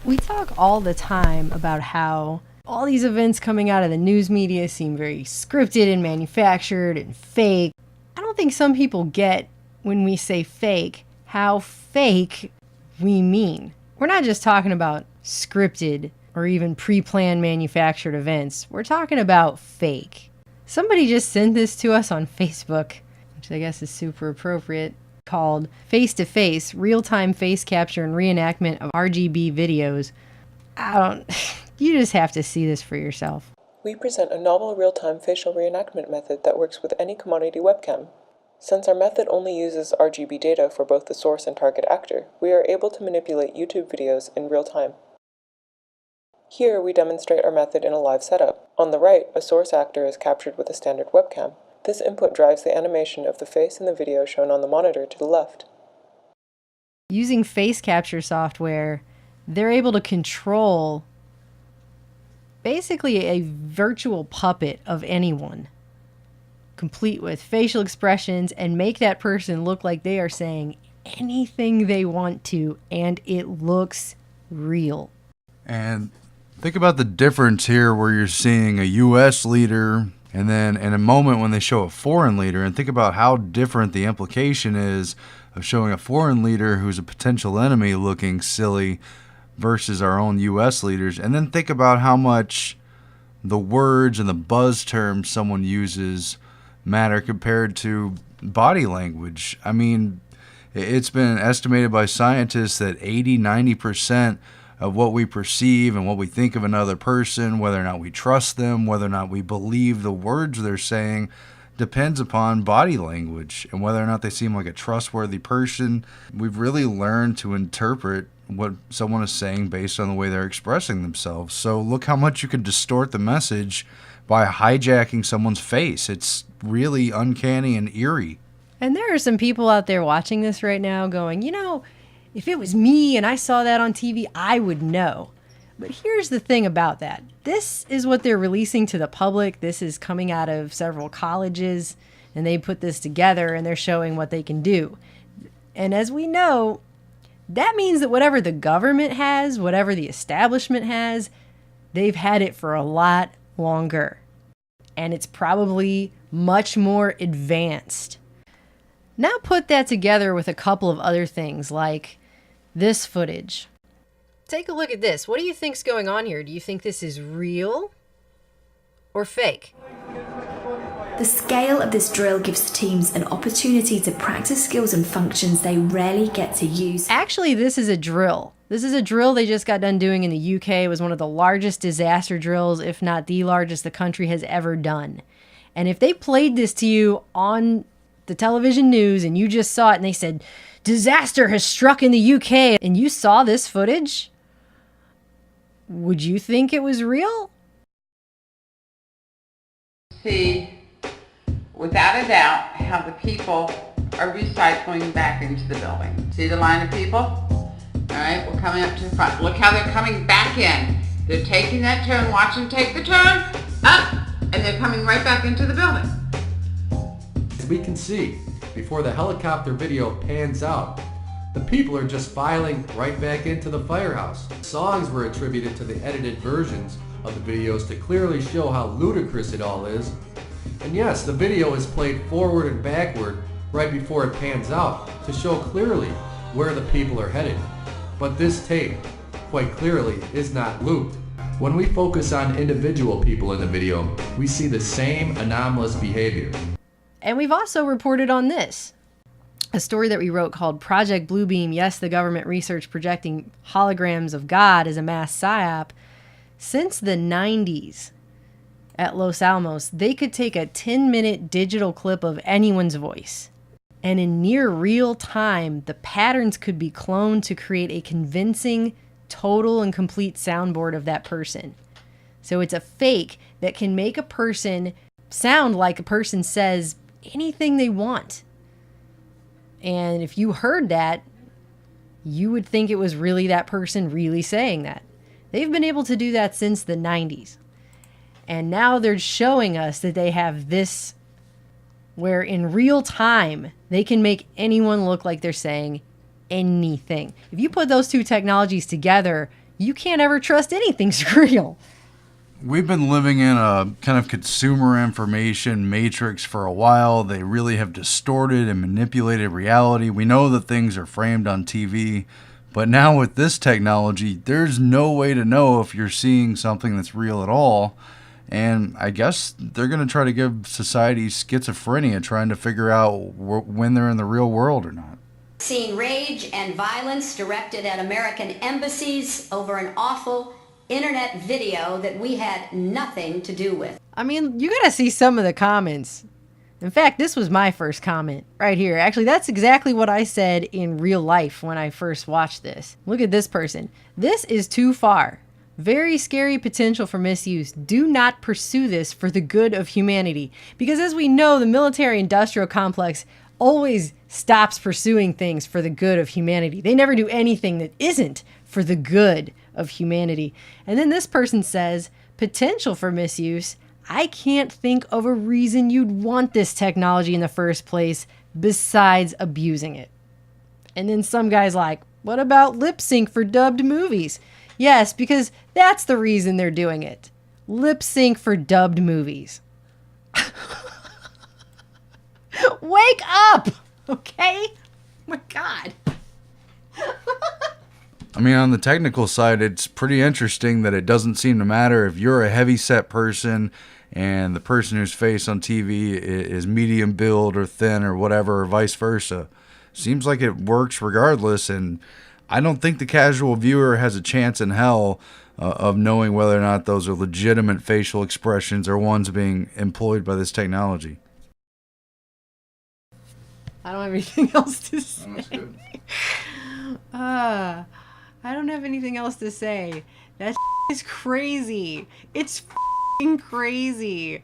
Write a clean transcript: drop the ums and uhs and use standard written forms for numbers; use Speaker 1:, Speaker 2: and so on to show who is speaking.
Speaker 1: We talk all the time about how all these events coming out of the news media seem very scripted and manufactured and fake. I don't think some people get, when we say fake, how fake we mean. We're not just talking about scripted or even pre-planned manufactured events. We're talking about fake. Somebody just sent this to us on Facebook, which I guess is super appropriate, called Face to Face, Real-Time Face Capture and Reenactment of RGB Videos. You just have to see this for yourself.
Speaker 2: We present a novel real-time facial reenactment method that works with any commodity webcam. Since our method only uses RGB data for both the source and target actor, we are able to manipulate YouTube videos in real time. Here we demonstrate our method in a live setup. On the right, a source actor is captured with a standard webcam. This input drives the animation of the face in the video shown on the monitor to the left.
Speaker 1: Using face capture software, they're able to control basically a virtual puppet of anyone, complete with facial expressions, and make that person look like they are saying anything they want to, and it looks real.
Speaker 3: And think about the difference here where you're seeing a U.S. leader and then in a moment when they show a foreign leader, and think about how different the implication is of showing a foreign leader who's a potential enemy looking silly versus our own U.S. leaders. And then think about how much the words and the buzz terms someone uses matter compared to body language. I mean, it's been estimated by scientists that 80-90% of what we perceive and what we think of another person, whether or not we trust them, whether or not we believe the words they're saying, depends upon body language and whether or not they seem like a trustworthy person. We've really learned to interpret what someone is saying based on the way they're expressing themselves. So look how much you can distort the message by hijacking someone's face. It's really uncanny and eerie.
Speaker 1: And there are some people out there watching this right now going, if it was me and I saw that on TV, I would know. But here's the thing about that. This is what they're releasing to the public. This is coming out of several colleges, and they put this together and they're showing what they can do. And as we know, that means that whatever the government has, whatever the establishment has, they've had it for a lot longer. And it's probably much more advanced. Now put that together with a couple of other things like this footage. Take a look at this. What do you think's going on here? Do you think this is real or fake?
Speaker 4: The scale of this drill gives the teams an opportunity to practice skills and functions they rarely get to use.
Speaker 1: Actually, this is a drill. This is a drill they just got done doing in the UK. It was one of the largest disaster drills, if not the largest the country has ever done. And if they played this to you on the television news and you just saw it and they said, disaster has struck in the UK, and you saw this footage, would you think it was real?
Speaker 5: See, without a doubt, how the people are recycling back into the building. See the line of people? All right, we're coming up to the front. Look how they're coming back in. They're taking that turn, watch them take the turn, up, and they're coming right back into the building.
Speaker 6: As we can see, before the helicopter video pans out, the people are just filing right back into the firehouse. Songs were attributed to the edited versions of the videos to clearly show how ludicrous it all is. And yes, the video is played forward and backward right before it pans out to show clearly where the people are headed. But this tape, quite clearly, is not looped. When we focus on individual people in the video, we see the same anomalous behavior.
Speaker 1: And we've also reported on this. A story that we wrote called Project Bluebeam, Yes, the Government Research Projecting Holograms of God as a Mass PSYOP. Since the 90s at Los Alamos, they could take a 10-minute digital clip of anyone's voice. And in near real time, the patterns could be cloned to create a convincing, total and complete soundboard of that person. So it's a fake that can make a person sound like a person says anything they want. And if you heard that, you would think it was really that person really saying that. They've been able to do that since the 90s. And now they're showing us that they have this where in real time, they can make anyone look like they're saying anything. If you put those two technologies together, you can't ever trust anything's real.
Speaker 3: We've been living in a kind of consumer information matrix for a while. They really have distorted and manipulated reality. We know that things are framed on TV, but now with this technology, there's no way to know if you're seeing something that's real at all. And I guess they're going to try to give society schizophrenia, trying to figure out when they're in the real world or not.
Speaker 7: Seeing rage and violence directed at American embassies over an awful internet video that we had nothing to do with.
Speaker 1: I mean, you gotta see some of the comments. In fact, this was my first comment right here. Actually, that's exactly what I said in real life when I first watched this. Look at this person. This is too far. Very scary potential for misuse. Do not pursue this for the good of humanity. Because as we know, the military-industrial complex always stops pursuing things for the good of humanity. They never do anything that isn't for the good of humanity. And then this person says, potential for misuse. I can't think of a reason you'd want this technology in the first place besides abusing it. And then some guy's like, what about lip sync for dubbed movies? Yes, because that's the reason they're doing it. Lip sync for dubbed movies. Wake up! Okay? Oh my God.
Speaker 3: I mean, on the technical side, it's pretty interesting that it doesn't seem to matter if you're a heavy-set person and the person whose face on TV is medium build or thin or whatever, or vice versa. Seems like it works regardless, and I don't think the casual viewer has a chance in hell of knowing whether or not those are legitimate facial expressions or ones being employed by this technology.
Speaker 1: I don't have anything else to say.
Speaker 3: Oh, that's good.
Speaker 1: I don't have anything else to say. That is crazy. It's crazy.